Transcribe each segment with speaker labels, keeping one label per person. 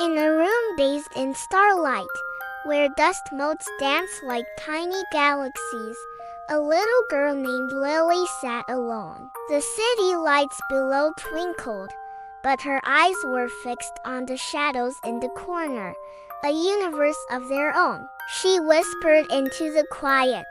Speaker 1: In a room bathed in starlight, where dust motes dance like tiny galaxies, a little girl named Lily sat alone. The city lights below twinkled, but her eyes were fixed on the shadows in the corner, a universe of their own. She whispered into the quiet,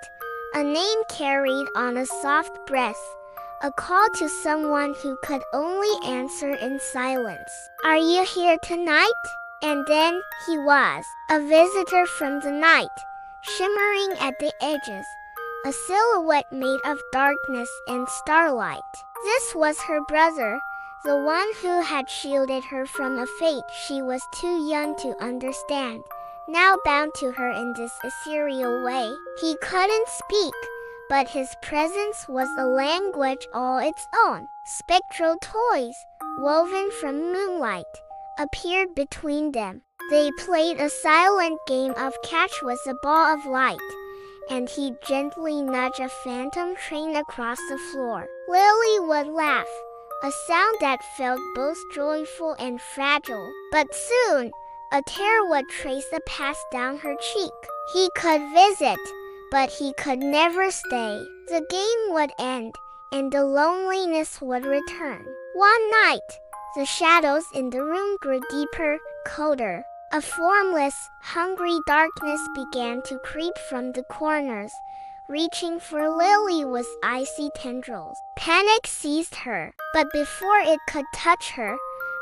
Speaker 1: a name carried on a soft breath, a call to someone who could only answer in silence. "Are you here tonight?" And then he was, a visitor from the night, shimmering at the edges, a silhouette made of darkness and starlight. This was her brother, the one who had shielded her from a fate she was too young to understand, now bound to her in this ethereal way. He couldn't speak, but his presence was a language all its own. Spectral toys, woven from moonlight, appeared between them. They played a silent game of catch with a ball of light, and he'd gently nudge a phantom train across the floor. Lily would laugh, a sound that felt both joyful and fragile. But soon, a tear would trace a path down her cheek. He could visit, but he could never stay. The game would end, and the loneliness would return. One night, the shadows in the room grew deeper, colder. A formless, hungry darkness began to creep from the corners, reaching for Lily with icy tendrils. Panic seized her, but before it could touch her,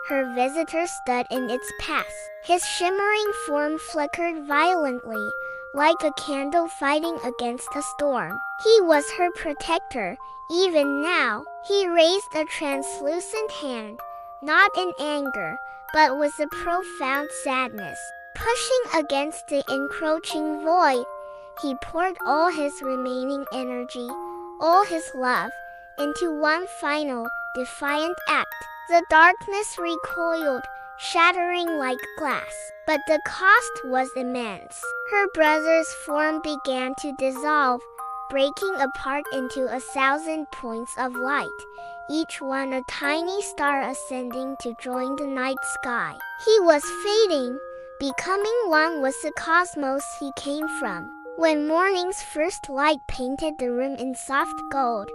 Speaker 1: her visitor stood in its path. His shimmering form flickered violently, like a candle fighting against a storm. He was her protector, even now. He raised a translucent hand, not in anger, but with a profound sadness. Pushing against the encroaching void, he poured all his remaining energy, all his love, into one final, defiant act. The darkness recoiled, shattering like glass, but the cost was immense. Her brother's form began to dissolve, breaking apart into 1,000 points of light, each one a tiny star ascending to join the night sky. He was fading, becoming one with the cosmos he came from. When morning's first light painted the room in soft gold,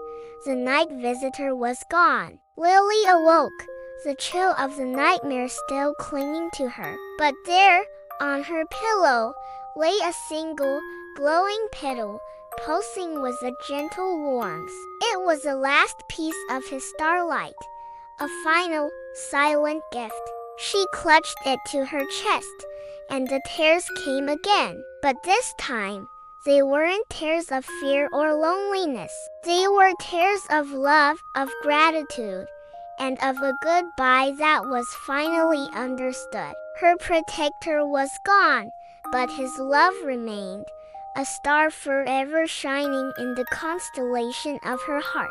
Speaker 1: the night visitor was gone. Lily awoke, the chill of the nightmare still clinging to her. But there, on her pillow, lay a single, glowing petal, pulsing with a gentle warmth. It was the last piece of his starlight, a final, silent gift. She clutched it to her chest, and the tears came again. But this time, they weren't tears of fear or loneliness. They were tears of love, of gratitude, and of a goodbye that was finally understood. Her protector was gone, but his love remained, a star forever shining in the constellation of her heart.